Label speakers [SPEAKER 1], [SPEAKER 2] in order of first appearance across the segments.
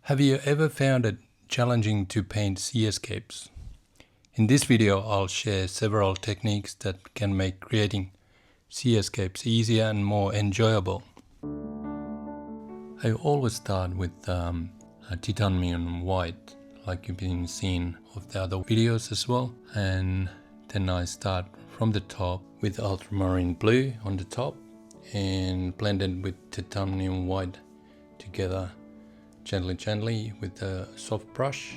[SPEAKER 1] Have you ever found it challenging to paint seascapes? In this video, I'll share several techniques that can make creating seascapes easier and more enjoyable. I always start with a titanium white, like you've been seeing of the other videos as well, and then I start from the top with ultramarine blue on the top and blend it with titanium white together gently with a soft brush.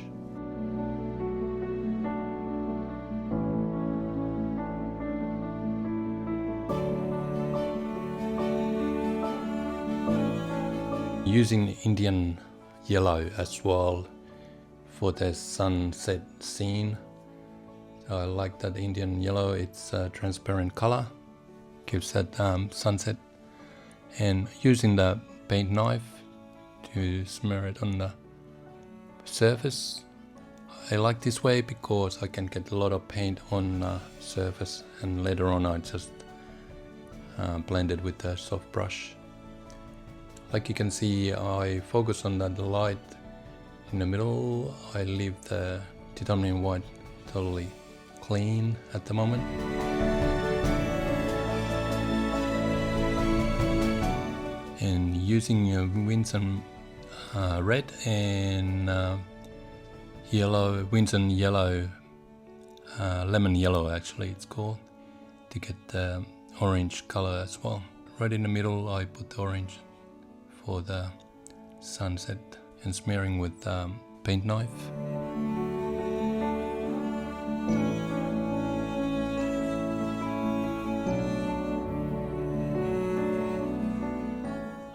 [SPEAKER 1] Using Indian yellow as well for the sunset scene. I like that Indian yellow, it's a transparent color, gives that sunset. And using the paint knife to smear it on the surface. I like this way because I can get a lot of paint on the surface, and later on I just blend it with a soft brush. Like you can see, I focus on that light in the middle. I leave the titanium white totally clean at the moment. And using Winston red and yellow, Winston yellow, lemon yellow actually it's called, to get the orange color as well. Right in the middle I put the orange for the sunset and smearing with paint knife.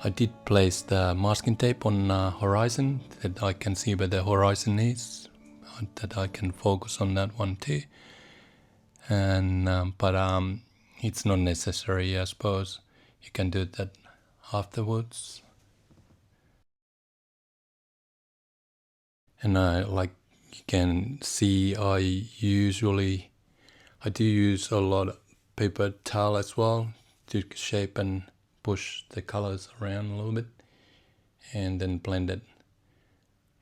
[SPEAKER 1] I did place the masking tape on horizon, that I can see where the horizon is, that I can focus on that one too. And but it's not necessary, I suppose. You can do that afterwards. And like you can see, I do use a lot of paper towel as well to shape and push the colors around a little bit and then blend it.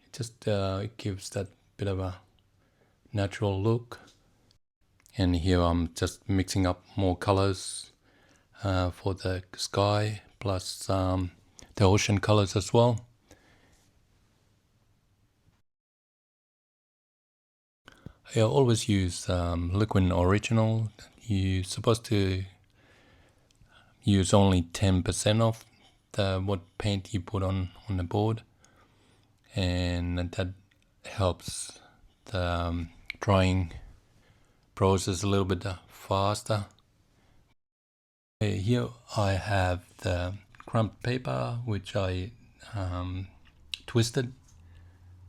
[SPEAKER 1] It just it gives that bit of a natural look. And here I'm just mixing up more colors for the sky, plus the ocean colors as well. I always use liquid original. You're supposed to use only 10% of what paint you put on the board, and that helps the drying process a little bit faster. Here I have the cramped paper, which I twisted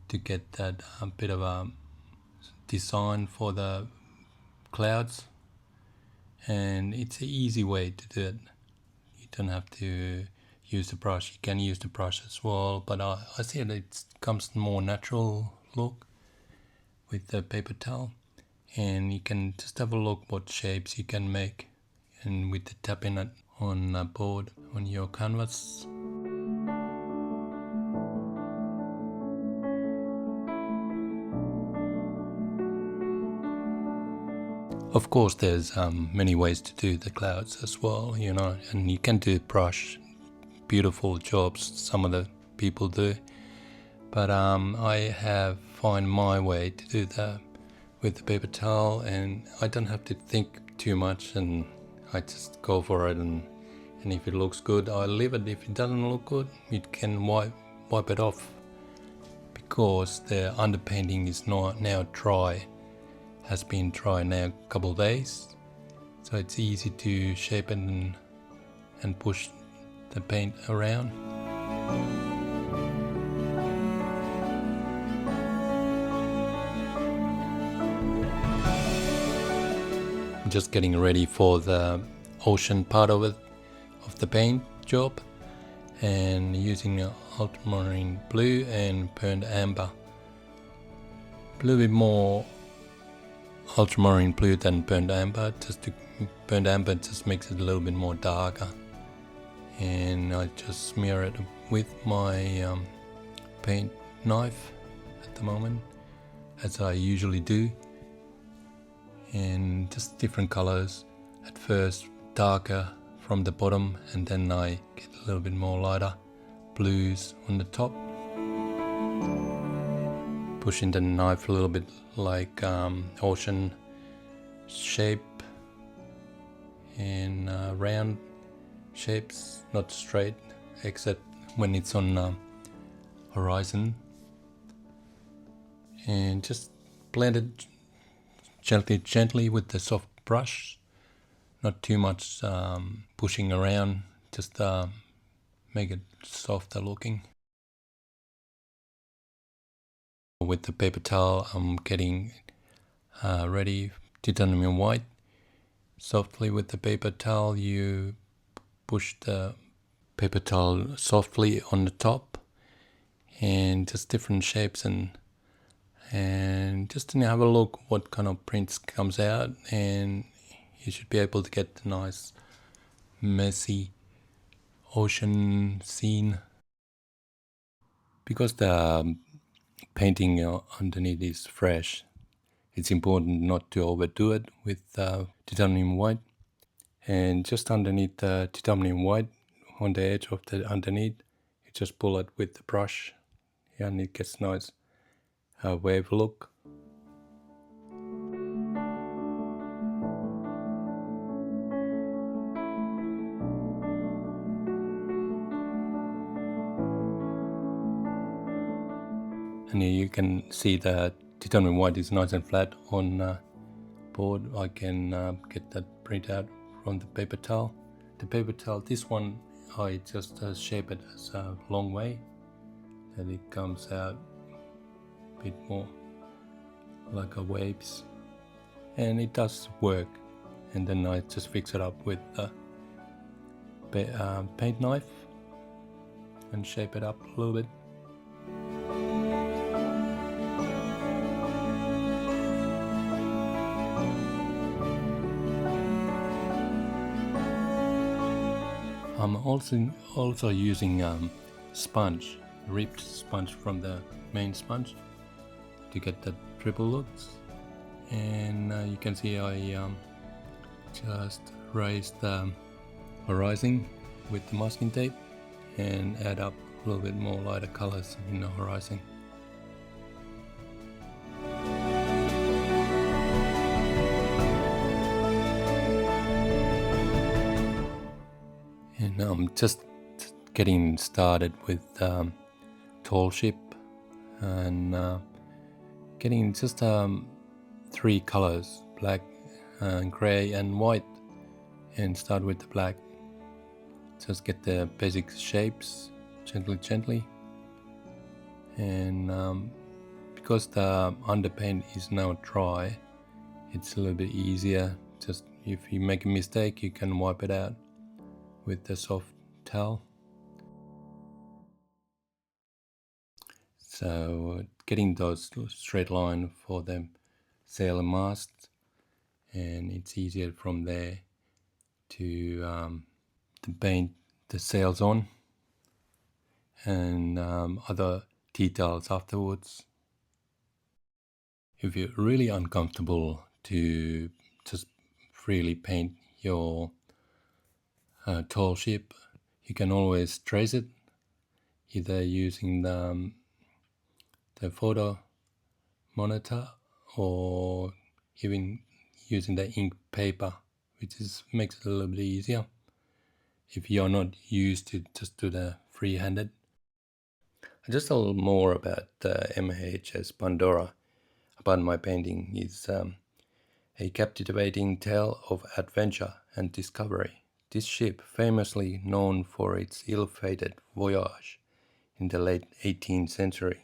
[SPEAKER 1] to get that bit of a design for the clouds, and it's an easy way to do it. You don't have to use the brush. You can use the brush as well, but I see it comes more natural look with the paper towel. And you can just have a look what shapes you can make, and with the tapping it on a board on your canvas. Of course, there's many ways to do the clouds as well, you know, and you can do brush, beautiful jobs, some of the people do. But I have found my way to do that with the paper towel, and I don't have to think too much, and I just go for it, and if it looks good, I leave it. If it doesn't look good, you can wipe it off, because the underpainting is now dry. Has been dry now a couple of days, so it's easy to shape it and push the paint around. I'm just getting ready for the ocean part of it, of the paint job, and using ultramarine blue and burnt amber. A little bit more ultramarine blue than burnt amber. Burnt amber just makes it a little bit more darker, and I just smear it with my paint knife at the moment, as I usually do, and just different colors. At first darker from the bottom, and then I get a little bit more lighter blues on the top, pushing the knife a little bit like ocean shape and round shapes, not straight, except when it's on horizon, and just blend it gently with the soft brush, not too much pushing around, just make it softer looking. With the paper towel, I'm getting ready titanium white. Softly with the paper towel, you push the paper towel softly on the top, and just different shapes, and just to have a look what kind of prints comes out, and you should be able to get the nice messy ocean scene. Because the painting underneath is fresh, it's important not to overdo it with titanium white. And just underneath the titanium white, on the edge of the underneath, you just pull it with the brush, and it gets nice wave look. And here you can see that titanium white is nice and flat on board. I can get that print out from the paper towel. The paper towel, this one, I just shape it as a long way, and it comes out a bit more like a waves, and it does work. And then I just fix it up with a paint knife and shape it up a little bit. I'm also using sponge, ripped sponge from the main sponge, to get the triple looks. And you can see I just raised the horizon with the masking tape and add up a little bit more lighter colors in the horizon. And I'm just getting started with tall ship, and getting just 3 colors, black, gray and white, and start with the black. Just get the basic shapes gently, and because the underpaint is now dry, it's a little bit easier. Just if you make a mistake, you can wipe it out with the soft towel. So getting those straight line for the sail and mast, and it's easier from there to paint the sails on, and other details afterwards. If you're really uncomfortable to just freely paint your tall ship, you can always trace it, either using the photo monitor, or even using the ink paper, which makes it a little bit easier if you're not used to just do the free-handed. Just a little more about the MHS Pandora. About my painting is a captivating tale of adventure and discovery. This ship, famously known for its ill-fated voyage in the late 18th century,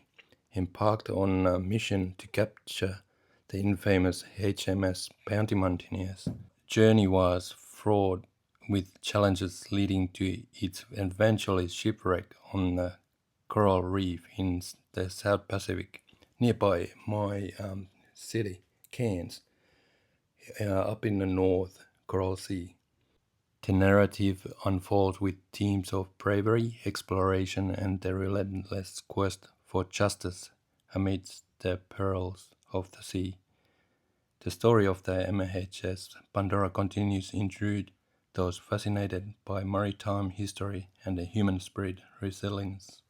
[SPEAKER 1] embarked on a mission to capture the infamous HMS Bounty Mountaineers. The journey was fraught with challenges, leading to its eventually shipwreck on a coral reef in the South Pacific, nearby my city, Cairns, up in the North Coral Sea. The narrative unfolds with themes of bravery, exploration, and the relentless quest for justice amidst the perils of the sea. The story of the MHS Pandora continues to intrude those fascinated by maritime history and the human spirit resilience.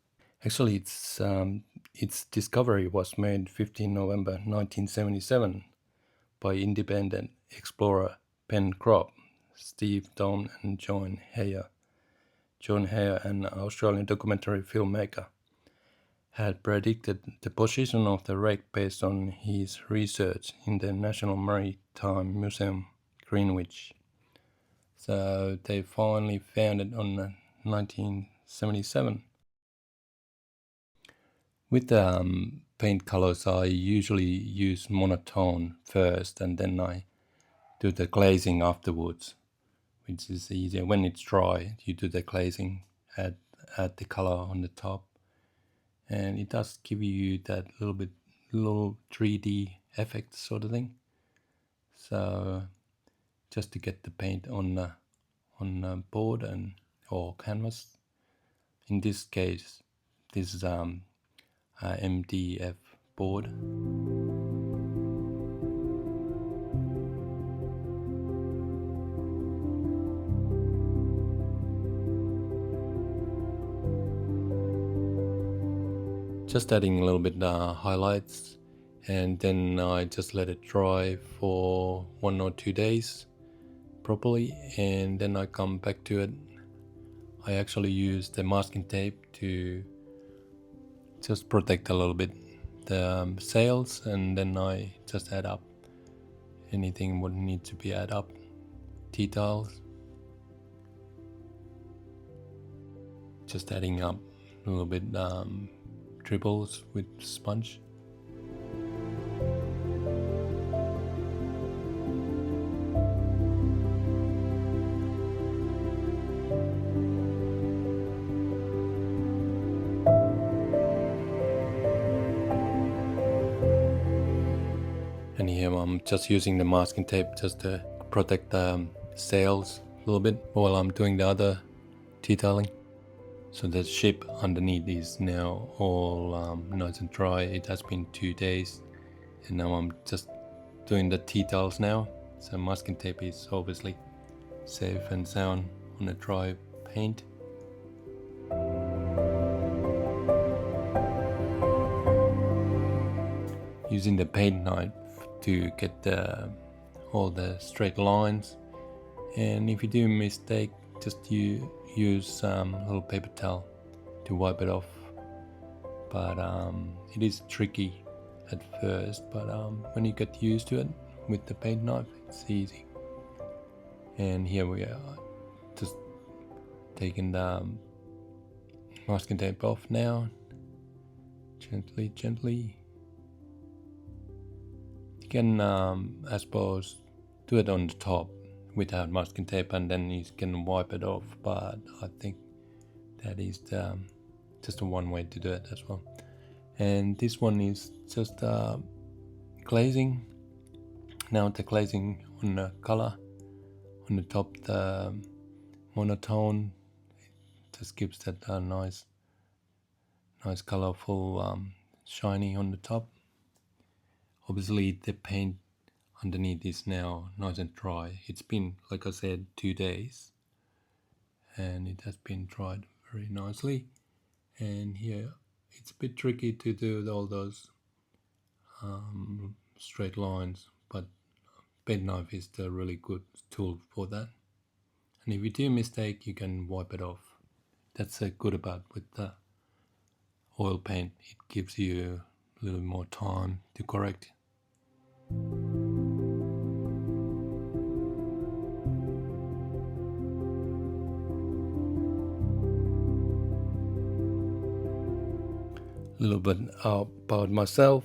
[SPEAKER 1] Actually, its discovery was made 15 November 1977 by independent explorer Ben Kropp, Steve Dawn and John Heyer. John Heyer, an Australian documentary filmmaker, had predicted the position of the wreck based on his research in the National Maritime Museum, Greenwich. So they finally found it on 1977. With the paint colors, I usually use monotone first and then I do the glazing afterwards, which is easier. When it's dry, you do the glazing, add the color on the top, and it does give you that little 3D effect sort of thing. So just to get the paint on the board or canvas. In this case, this is MDF board. Just adding a little bit highlights, and then I just let it dry for 1 or 2 days properly, and then I come back to it. I actually use the masking tape to just protect a little bit the sails, and then I just add up anything would need to be add up, details, just adding up a little bit dribbles with sponge. And here I'm just using the masking tape just to protect the sails a little bit while I'm doing the other detailing. So the ship underneath is now all nice and dry. It has been 2 days, and now I'm just doing the details now. So masking tape is obviously safe and sound on a dry paint. Using the paint knife to get all the straight lines, and if you do a mistake, just use a little paper towel to wipe it off. But it is tricky at first, but when you get used to it with the paint knife, it's easy. And here we are, just taking the masking tape off now, gently. You can, I suppose, do it on the top without masking tape, and then you can wipe it off, but I think that is just one way to do it as well. And this one is just glazing. Now the glazing on the color on the top, the monotone, it just gives that nice colorful shiny on the top. Obviously the paint underneath is now nice and dry. It's been, like I said, 2 days, and it has been dried very nicely. And here it's a bit tricky to do all those straight lines, but paint knife is the really good tool for that. And if you do a mistake, you can wipe it off. That's good about with the oil paint. It gives you a little more time to correct. A little bit about myself.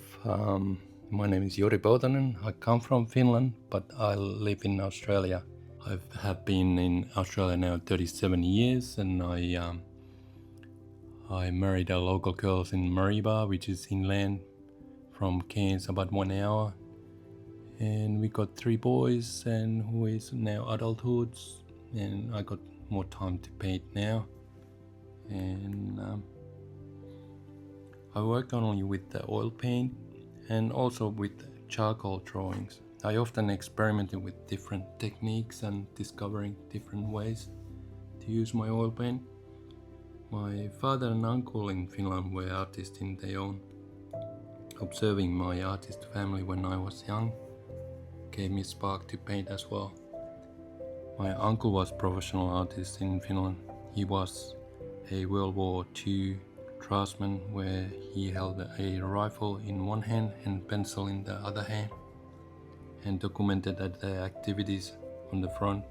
[SPEAKER 1] My name is Juri Poutanen. I come from Finland, but I live in Australia. I have been in Australia now 37 years, and I married a local girl in Mariba, which is inland from Cairns, about 1 hour. And we got 3 boys, and who is now adulthoods, and I got more time to paint now. And I work only with the oil paint and also with charcoal drawings. I often experimented with different techniques and discovering different ways to use my oil paint. My father and uncle in Finland were artists in their own. Observing my artist family when I was young gave me a spark to paint as well. My uncle was a professional artist in Finland. He was a World War II draftsman where he held a rifle in one hand and pencil in the other hand and documented the activities on the front.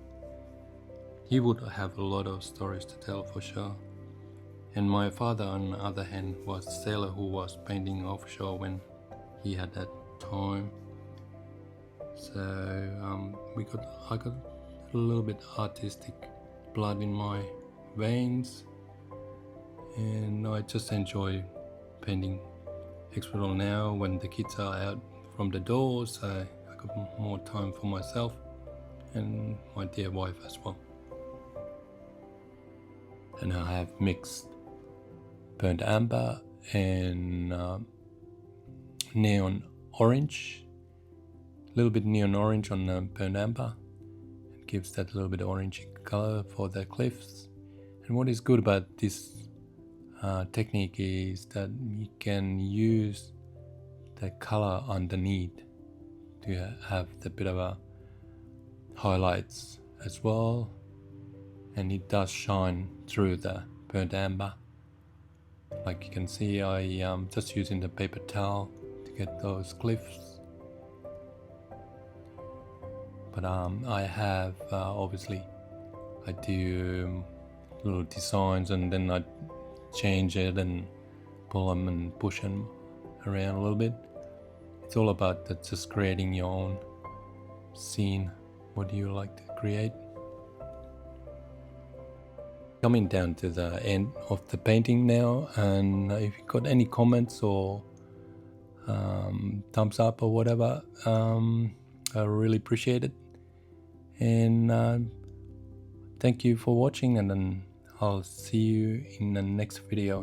[SPEAKER 1] He would have a lot of stories to tell for sure. And my father, on the other hand, was a sailor who was painting offshore when he had that time. So I got a little bit artistic blood in my veins, and I just enjoy painting. Especially now when the kids are out from the doors, I got more time for myself and my dear wife as well. And I have mixed burnt amber and neon orange, a little bit neon orange on burnt amber. It gives that little bit orangey color for the cliffs. And what is good about this technique is that you can use the color underneath to have the bit of a highlights as well, and it does shine through the burnt amber. Like you can see, I just using the paper towel to get those cliffs. But I have obviously I do little designs and then I change it and pull them and push them around a little bit. It's all about just creating your own scene. What do you like to create? Coming down to the end of the painting now, and if you've got any comments or thumbs up or whatever, I really appreciate it. And thank you for watching, and then I'll see you in the next video.